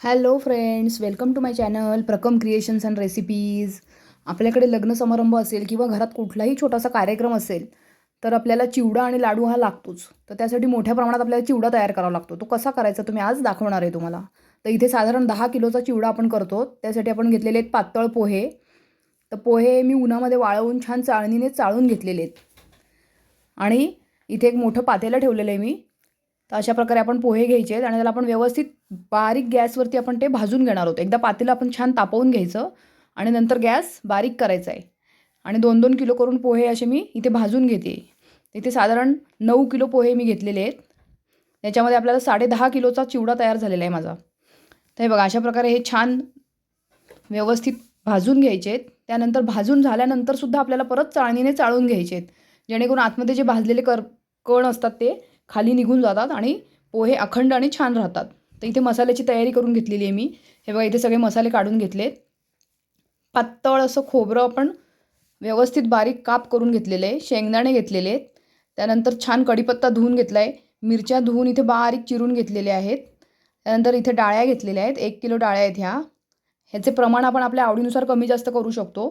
Hello friends, welcome to my channel Prakam creations and recipes. आपल्याकडे लग्न समारंभ असेल किंवा घरात कुठलाही छोटासा कार्यक्रम असेल तर आपल्याला चिवडा आणि लाडू हा लागतोच. तर त्यासाठी मोठ्या प्रमाणात आपल्याला चिवडा तयार करावा लागतो. तो कसा करायचा तुम्ही आज दाखवणार आहे तुम्हाला. तर इथे साधारण 10 किलोचा चिवडा आपण करतो. त्यासाठी आपण घेतलेले आहेत पातळ पोहे. तर पोहे मी उन्हामध्ये वाळवून छान चाळणीने चाळून घेतलेले आहेत. आणि इथे एक मोठं पातेलं ठेवलेलं आहे मी. तर अशा प्रकारे आपण पोहे घ्यायचे आहेत आणि त्याला आपण व्यवस्थित बारीक गॅसवरती आपण ते भाजून घेणार आहोत. एकदा पातेलं आपण छान तापवून घ्यायचं आणि नंतर गॅस बारीक करायचा आहे. आणि 2-2 किलो करून पोहे असे मी इथे भाजून घेते. इथे साधारण 9 किलो पोहे मी घेतलेले आहेत. त्याच्यामध्ये आपल्याला 10.5 किलोचा चिवडा तयार झालेला आहे माझा. तर हे बघा, अशा प्रकारे हे छान व्यवस्थित भाजून घ्यायचे आहेत. त्यानंतर भाजून झाल्यानंतरसुद्धा आपल्याला परत चाळणीने चाळून घ्यायचे आहेत, जेणेकरून आतमध्ये जे भाजलेले कण असतात ते खाली निघून जातात आणि पोहे अखंड आणि छान राहतात. तर इथे मसाल्याची तयारी करून घेतलेली आहे मी. हे बघा, इथे सगळे मसाले काढून घेतलेत. पातळ असं खोबरं आपण व्यवस्थित बारीक काप करून घेतलेलं आहे. शेंगदाणे घेतलेले आहेत. त्यानंतर छान कढीपत्ता धुवून घेतला आहे. मिरच्या धुवून इथे बारीक चिरून घेतलेल्या आहेत. त्यानंतर इथे डाळ्या घेतलेल्या आहेत. 1 किलो डाळ्या आहेत ह्या. ह्याचे प्रमाण आपण आपल्या आवडीनुसार कमी जास्त करू शकतो.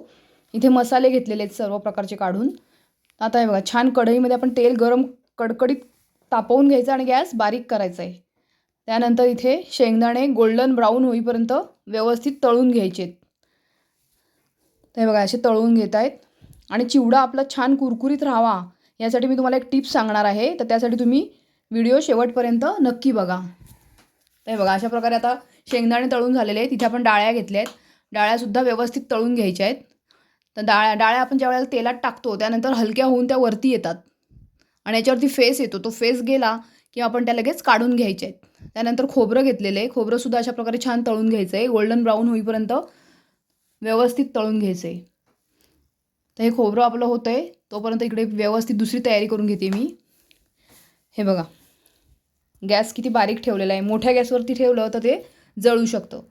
इथे मसाले घेतलेले आहेत सर्व प्रकारचे काढून. आता हे बघा, छान कढईमध्ये आपण तेल गरम कडकडीत तापवून घ्यायचं आणि गॅस बारीक करायचा आहे. त्यानंतर इथे शेंगदाणे गोल्डन ब्राऊन होईपर्यंत व्यवस्थित तळून घ्यायचे. तर हे बघा, असे तळून घेत आहेत. आणि चिवडा आपला छान कुरकुरीत राहावा यासाठी मी तुम्हाला एक टिप्स सांगणार आहे. तर त्यासाठी तुम्ही व्हिडिओ शेवटपर्यंत नक्की बघा. तर हे बघा, अशा प्रकारे आता शेंगदाणे तळून झालेले आहेत. इथे आपण डाळ्या घेतल्या आहेत. डाळ्यासुद्धा व्यवस्थित तळून घ्यायच्या आहेत. तर डाळ्या आपण ज्या वेळेला तेलात टाकतो त्यानंतर हलक्या होऊन त्या वरती येतात आणि याच्यावरती फेस येतो. तो फेस गेला की आपण त्या लगेच काढून घ्यायचे आहेत. त्यानंतर खोबरं घेतलेलं आहे. खोबरंसुद्धा अशा प्रकारे छान तळून घ्यायचं आहे. गोल्डन ब्राऊन होईपर्यंत व्यवस्थित तळून घ्यायचं आहे. तर हे खोबरं आपलं होतं आहे तोपर्यंत इकडे व्यवस्थित दुसरी तयारी करून घेते मी. हे बघा, गॅस किती बारीक ठेवलेला आहे. मोठ्या गॅसवरती ठेवलं तर ते जळू शकतं.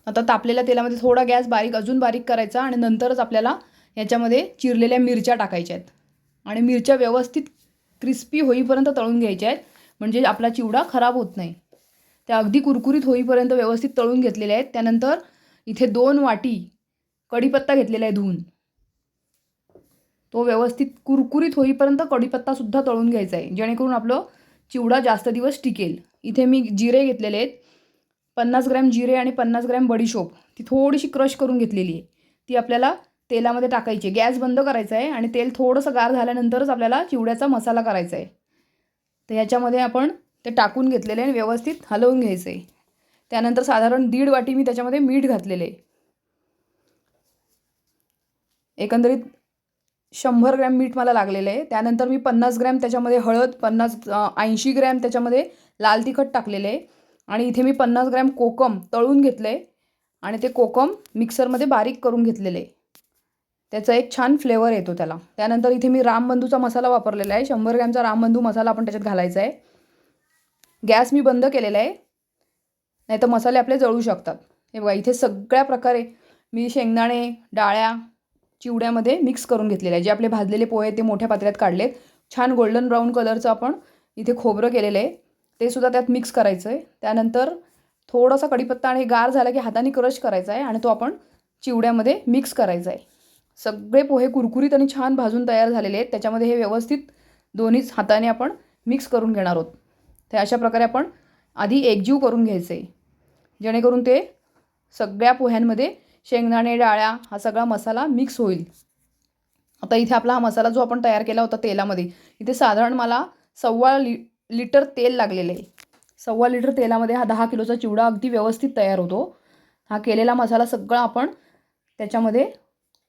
आता तापलेल्या तेलामध्ये थोडा गॅस अजून बारीक करायचा आणि नंतरच आपल्याला याच्यामध्ये चिरलेल्या मिरच्या टाकायच्या आहेत. आणि मिरच्या व्यवस्थित क्रिस्पी होईपर्यंत तळून घ्यायच्या आहेत, म्हणजे आपला चिवडा खराब होत नाही. त्या अगदी कुरकुरीत होईपर्यंत व्यवस्थित तळून घेतलेल्या आहेत. त्यानंतर इथे 2 वाटी कढीपत्ता घेतलेला आहे धुवून. तो व्यवस्थित कुरकुरीत होईपर्यंत कढीपत्तासुद्धा तळून घ्यायचा आहे, जेणेकरून आपलं चिवडा जास्त दिवस टिकेल. इथे मी जिरे घेतलेले आहेत. 50 ग्रॅम जिरे आणि 50 ग्रॅम बडीशोप ती थोडीशी क्रश करून घेतलेली आहे. ती आपल्याला तेलामध्ये टाकायची. गॅस बंद करायचा आहे आणि तेल थोडंसं गार झाल्यानंतरच आपल्याला चिवड्याचा मसाला करायचा आहे. तर ह्याच्यामध्ये आपण ते टाकून घेतलेले आणि व्यवस्थित हलवून घ्यायचं आहे. त्यानंतर साधारण 1.5 वाटी मी त्याच्यामध्ये मीठ घातलेलं आहे. एकंदरीत 100 ग्रॅम मीठ मला लागलेलं आहे. त्यानंतर मी 50 ग्रॅम त्याच्यामध्ये हळद, 80 ग्रॅम त्याच्यामध्ये लाल तिखट टाकलेलं आहे. आणि इथे मी 50 ग्रॅम कोकम तळून घेतलं आहे आणि ते कोकम मिक्सरमध्ये बारीक करून घेतलेलं आहे. त्याचा एक छान फ्लेवर येतो त्याला. त्यानंतर इथे मी रामबंधूचा मसाला वापरलेला आहे. 100 ग्रॅमचा रामबंधू मसाला आपण त्याच्यात घालायचा आहे. गॅस मी बंद केलेला आहे, नाही तर मसाले आपले जळू शकतात. हे बघा, इथे सगळ्या प्रकारे मी शेंगदाणे डाळ्या चिवड्यामध्ये मिक्स करून घेतलेले आहे. जे आपले भाजलेले पोहे ते मोठ्या पातेल्यात काढलेत. छान गोल्डन ब्राऊन कलरचं आपण इथे खोबरं केलेलं आहे, ते सुद्धा त्यात मिक्स करायचं आहे. त्यानंतर थोडासा कढीपत्ता आणि गार झाला की हाताने क्रश करायचा आहे आणि तो आपण चिवड्यामध्ये मिक्स करायचा आहे. सगळे पोहे कुरकुरीत आणि छान भाजून तयार झालेले आहेत. त्याच्यामध्ये हे व्यवस्थित दोन्हीच हाताने आपण मिक्स करून घेणार आहोत. तर अशा प्रकारे आपण आधी एकजीव करून घ्यायचं आहे, जेणेकरून ते सगळ्या पोह्यांमध्ये शेंगदाणे डाळ्या हा सगळा मसाला मिक्स होईल. आता इथे आपला हा मसाला जो आपण तयार केला होता तेलामध्ये, इथे साधारण मला 1.25 लिटर तेल लागलेलं आहे. 1.25 लिटर तेलामध्ये हा 10 किलोचा चिवडा अगदी व्यवस्थित तयार होतो. हा केलेला मसाला सगळा आपण त्याच्यामध्ये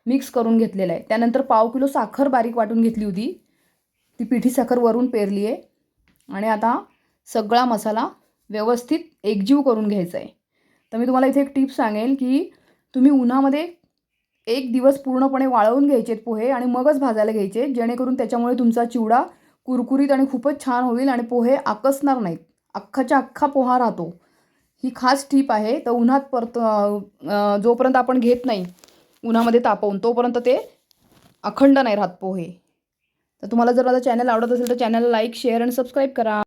मिक्स करून घेतलेला आहे. त्यानंतर 1/2 किलो साखर बारीक वाटून घेतली होती, ती पिठी साखर वरून पेरली आहे. आणि आता सगळा मसाला व्यवस्थित एकजीव करून घ्यायचा आहे. तर मी तुम्हाला इथे एक टिप सांगेल की तुम्ही उन्हामध्ये 1 दिवस पूर्णपणे वाळवून घ्यायचे पोहे आणि मगच भाजायला घ्यायचे, जेणेकरून त्याच्यामुळे तुमचा चिवडा कुरकुरीत आणि खूपच छान होईल आणि पोहे आकसणार नाहीत. अख्खाच्या अख्खा पोहा राहतो. ही खास टिप आहे. तर जोपर्यंत आपण घेत नाही उन्हामध्ये तापवून, तोपर्यंत ते अखंड नाही राहत पोहे. तर तुम्हाला जर माझा चॅनल आवडत असेल तर चॅनलला लाईक शेअर आणि सबस्क्राईब करा.